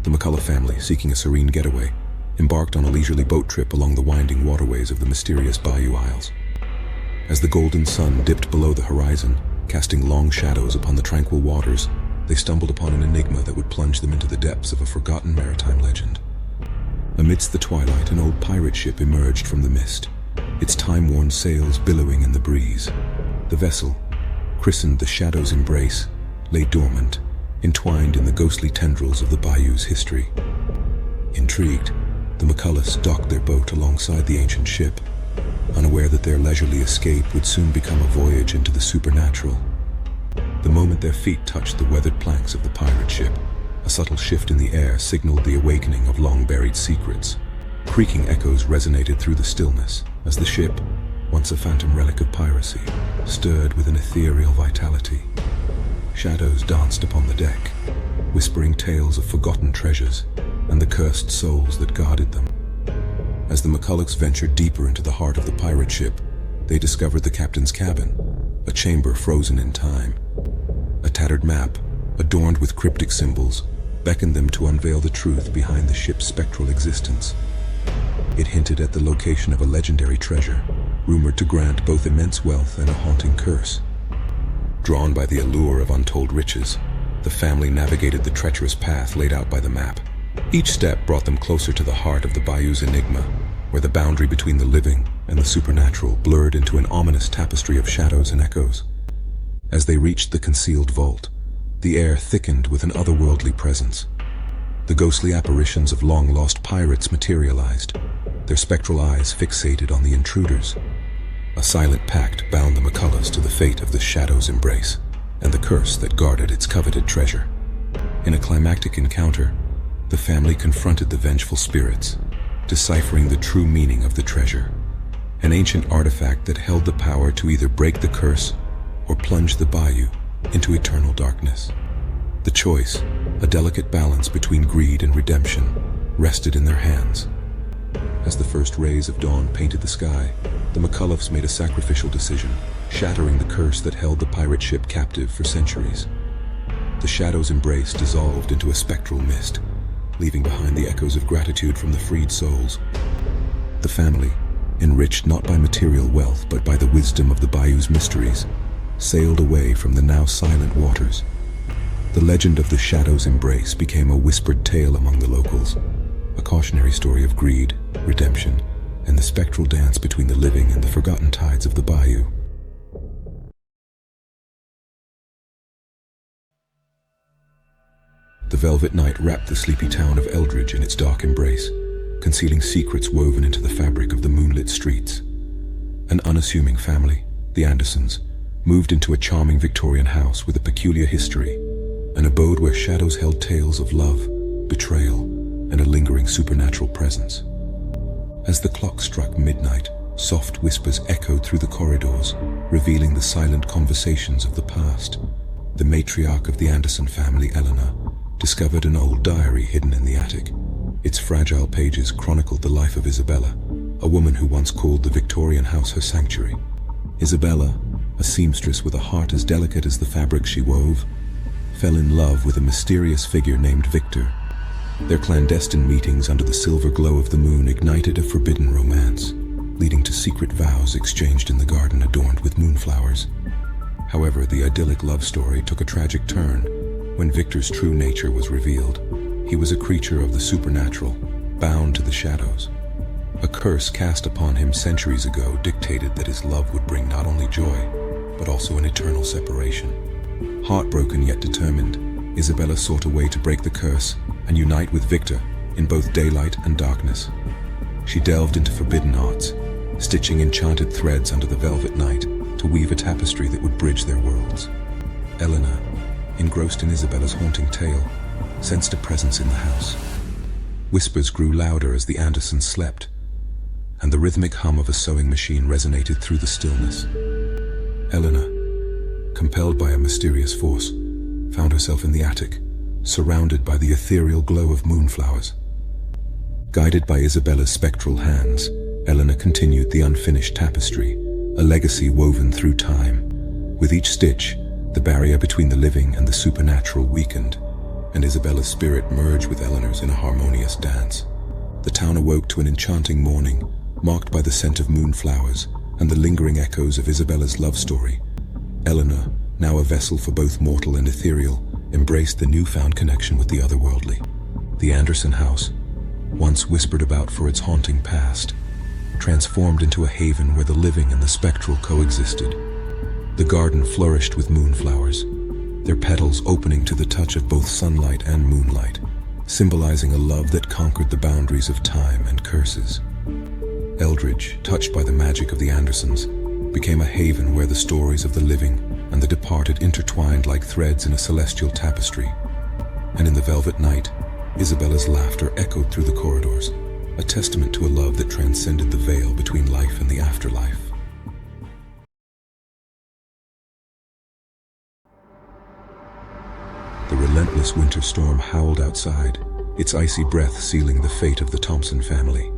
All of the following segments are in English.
The McCullough family, seeking a serene getaway, embarked on a leisurely boat trip along the winding waterways of the mysterious Bayou Isles. As the golden sun dipped below the horizon, casting long shadows upon the tranquil waters, they stumbled upon an enigma that would plunge them into the depths of a forgotten maritime legend. Amidst the twilight, an old pirate ship emerged from the mist, its time-worn sails billowing in the breeze. The vessel, christened the Shadow's Embrace, lay dormant, entwined in the ghostly tendrils of the bayou's history. Intrigued, the McCulloughs docked their boat alongside the ancient ship, unaware that their leisurely escape would soon become a voyage into the supernatural. The moment their feet touched the weathered planks of the pirate ship, a subtle shift in the air signaled the awakening of long-buried secrets. Creaking echoes resonated through the stillness as the ship, once a phantom relic of piracy, stirred with an ethereal vitality. Shadows danced upon the deck, whispering tales of forgotten treasures and the cursed souls that guarded them. As the McCulloughs ventured deeper into the heart of the pirate ship, they discovered the captain's cabin, a chamber frozen in time. A tattered map, adorned with cryptic symbols, beckoned them to unveil the truth behind the ship's spectral existence. It hinted at the location of a legendary treasure, rumored to grant both immense wealth and a haunting curse. Drawn by the allure of untold riches, the family navigated the treacherous path laid out by the map. Each step brought them closer to the heart of the bayou's enigma, where the boundary between the living and the supernatural blurred into an ominous tapestry of shadows and echoes. As they reached the concealed vault, the air thickened with an otherworldly presence. The ghostly apparitions of long-lost pirates materialized, their spectral eyes fixated on the intruders. A silent pact bound the McCulloughs to the fate of the Shadow's Embrace and the curse that guarded its coveted treasure. In a climactic encounter, the family confronted the vengeful spirits, deciphering the true meaning of the treasure, an ancient artifact that held the power to either break the curse or plunge the bayou into eternal darkness. The choice, a delicate balance between greed and redemption, rested in their hands. As the first rays of dawn painted the sky, the McCulloughs made a sacrificial decision, shattering the curse that held the pirate ship captive for centuries. The Shadow's Embrace dissolved into a spectral mist, leaving behind the echoes of gratitude from the freed souls. The family, enriched not by material wealth but by the wisdom of the bayou's mysteries, sailed away from the now silent waters. The legend of the Shadow's Embrace became a whispered tale among the locals, a cautionary story of greed, redemption, and the spectral dance between the living and the forgotten tides of the bayou. The velvet night wrapped the sleepy town of Eldridge in its dark embrace, concealing secrets woven into the fabric of the moonlit streets. An unassuming family, the Andersons, moved into a charming Victorian house with a peculiar history, an abode where shadows held tales of love, betrayal, and a lingering supernatural presence. As the clock struck midnight, soft whispers echoed through the corridors, revealing the silent conversations of the past. The matriarch of the Anderson family, Eleanor, discovered an old diary hidden in the attic. Its fragile pages chronicled the life of Isabella, a woman who once called the Victorian house her sanctuary. Isabella, a seamstress with a heart as delicate as the fabric she wove, fell in love with a mysterious figure named Victor. Their clandestine meetings under the silver glow of the moon ignited a forbidden romance, leading to secret vows exchanged in the garden adorned with moonflowers. However, the idyllic love story took a tragic turn when Victor's true nature was revealed. He was a creature of the supernatural, bound to the shadows. A curse cast upon him centuries ago dictated that his love would bring not only joy, but also an eternal separation. Heartbroken yet determined, Isabella sought a way to break the curse and unite with Victor in both daylight and darkness. She delved into forbidden arts, stitching enchanted threads under the velvet night to weave a tapestry that would bridge their worlds. Eleanor, engrossed in Isabella's haunting tale, sensed a presence in the house. Whispers grew louder as the Andersons slept, and the rhythmic hum of a sewing machine resonated through the stillness. Eleanor, compelled by a mysterious force, found herself in the attic, surrounded by the ethereal glow of moonflowers. Guided by Isabella's spectral hands, Eleanor continued the unfinished tapestry, a legacy woven through time. With each stitch, the barrier between the living and the supernatural weakened, and Isabella's spirit merged with Eleanor's in a harmonious dance. The town awoke to an enchanting morning, marked by the scent of moonflowers and the lingering echoes of Isabella's love story. Eleanor, now a vessel for both mortal and ethereal, embraced the newfound connection with the otherworldly. The Anderson house, once whispered about for its haunting past, transformed into a haven where the living and the spectral coexisted. The garden flourished with moonflowers, their petals opening to the touch of both sunlight and moonlight, symbolizing a love that conquered the boundaries of time and curses. Eldridge, touched by the magic of the Andersons, became a haven where the stories of the living and the departed intertwined like threads in a celestial tapestry. And in the velvet night, Isabella's laughter echoed through the corridors, a testament to a love that transcended the veil between life and the afterlife. The relentless winter storm howled outside, its icy breath sealing the fate of the Thompson family.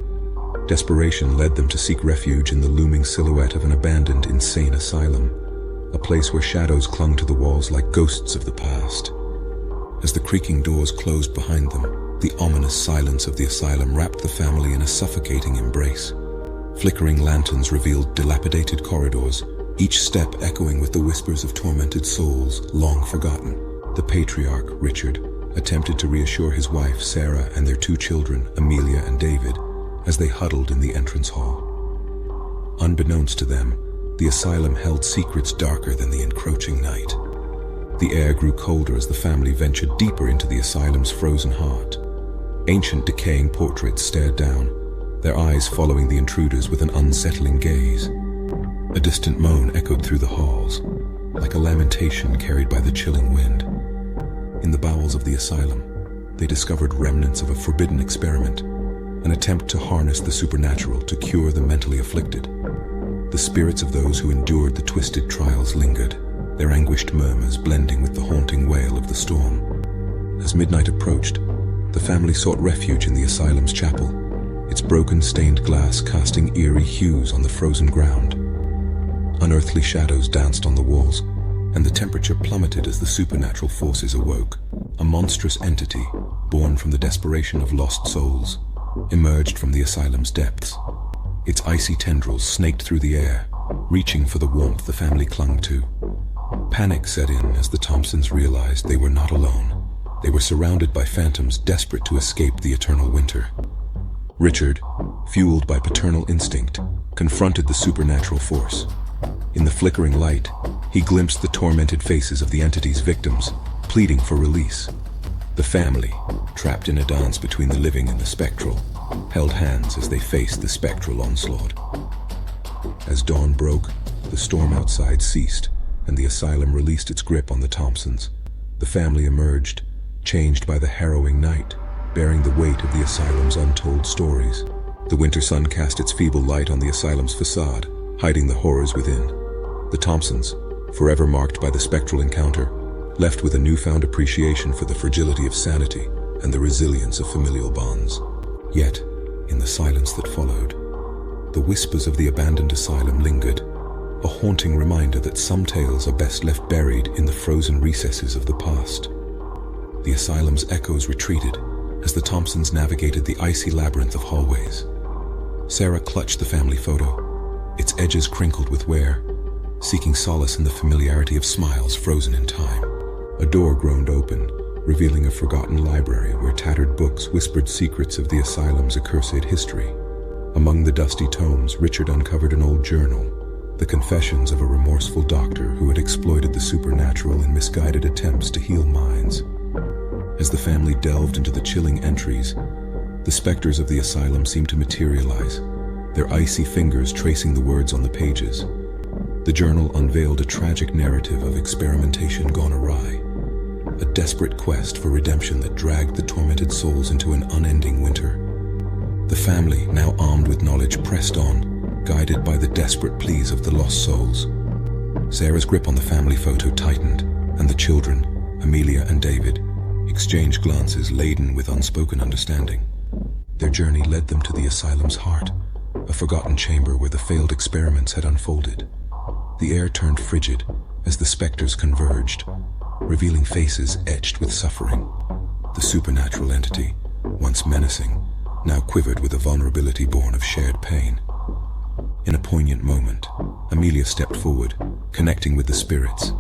Desperation led them to seek refuge in the looming silhouette of an abandoned insane asylum, a place where shadows clung to the walls like ghosts of the past. As the creaking doors closed behind them, the ominous silence of the asylum wrapped the family in a suffocating embrace. Flickering lanterns revealed dilapidated corridors, each step echoing with the whispers of tormented souls long forgotten. The patriarch, Richard, attempted to reassure his wife, Sarah, and their two children, Amelia and David, as they huddled in the entrance hall. Unbeknownst to them, the asylum held secrets darker than the encroaching night. The air grew colder as the family ventured deeper into the asylum's frozen heart. Ancient decaying portraits stared down, their eyes following the intruders with an unsettling gaze. A distant moan echoed through the halls, like a lamentation carried by the chilling wind. In the bowels of the asylum, they discovered remnants of a forbidden experiment, an attempt to harness the supernatural to cure the mentally afflicted. The spirits of those who endured the twisted trials lingered, their anguished murmurs blending with the haunting wail of the storm. As midnight approached, the family sought refuge in the asylum's chapel, its broken stained glass casting eerie hues on the frozen ground. Unearthly shadows danced on the walls, and the temperature plummeted as the supernatural forces awoke. A monstrous entity, born from the desperation of lost souls, emerged from the asylum's depths. Its icy tendrils snaked through the air, reaching for the warmth the family clung to. Panic set in as the Thompsons realized they were not alone. They were surrounded by phantoms desperate to escape the eternal winter. Richard, fueled by paternal instinct, confronted the supernatural force. In the flickering light, he glimpsed the tormented faces of the entity's victims, pleading for release. The family, trapped in a dance between the living and the spectral, held hands as they faced the spectral onslaught. As dawn broke, the storm outside ceased, and the asylum released its grip on the Thompsons. The family emerged, changed by the harrowing night, bearing the weight of the asylum's untold stories. The winter sun cast its feeble light on the asylum's facade, hiding the horrors within. The Thompsons, forever marked by the spectral encounter, left with a newfound appreciation for the fragility of sanity and the resilience of familial bonds. Yet, in the silence that followed, the whispers of the abandoned asylum lingered, a haunting reminder that some tales are best left buried in the frozen recesses of the past. The asylum's echoes retreated as the Thompsons navigated the icy labyrinth of hallways. Sarah clutched the family photo, its edges crinkled with wear, seeking solace in the familiarity of smiles frozen in time. A door groaned open, revealing a forgotten library where tattered books whispered secrets of the asylum's accursed history. Among the dusty tomes, Richard uncovered an old journal, the confessions of a remorseful doctor who had exploited the supernatural in misguided attempts to heal minds. As the family delved into the chilling entries, the specters of the asylum seemed to materialize, their icy fingers tracing the words on the pages. The journal unveiled a tragic narrative of experimentation gone awry, a desperate quest for redemption that dragged the tormented souls into an unending winter. The family, now armed with knowledge, pressed on, guided by the desperate pleas of the lost souls. Sarah's grip on the family photo tightened, and the children, Amelia and David, exchanged glances laden with unspoken understanding. Their journey led them to the asylum's heart, a forgotten chamber where the failed experiments had unfolded. The air turned frigid as the specters converged, revealing faces etched with suffering. The supernatural entity, once menacing, now quivered with a vulnerability born of shared pain. In a poignant moment, Amelia stepped forward, connecting with the spirits.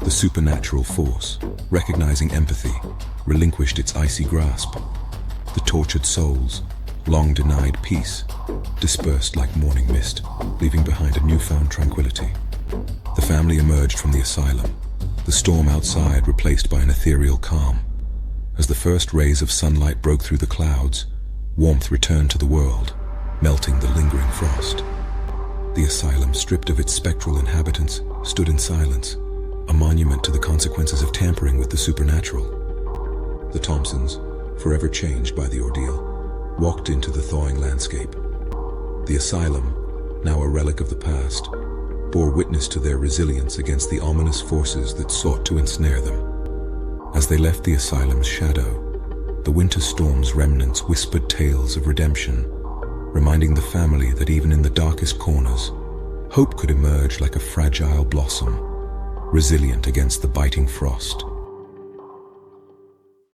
The supernatural force, recognizing empathy, relinquished its icy grasp. The tortured souls, long denied peace, dispersed like morning mist, leaving behind a newfound tranquility. The family emerged from the asylum, the storm outside replaced by an ethereal calm. As the first rays of sunlight broke through the clouds, warmth returned to the world, melting the lingering frost. The asylum, stripped of its spectral inhabitants, stood in silence, a monument to the consequences of tampering with the supernatural. The Thompsons, forever changed by the ordeal, walked into the thawing landscape. The asylum, now a relic of the past, bore witness to their resilience against the ominous forces that sought to ensnare them. As they left the asylum's shadow, the winter storm's remnants whispered tales of redemption, reminding the family that even in the darkest corners, hope could emerge like a fragile blossom, resilient against the biting frost.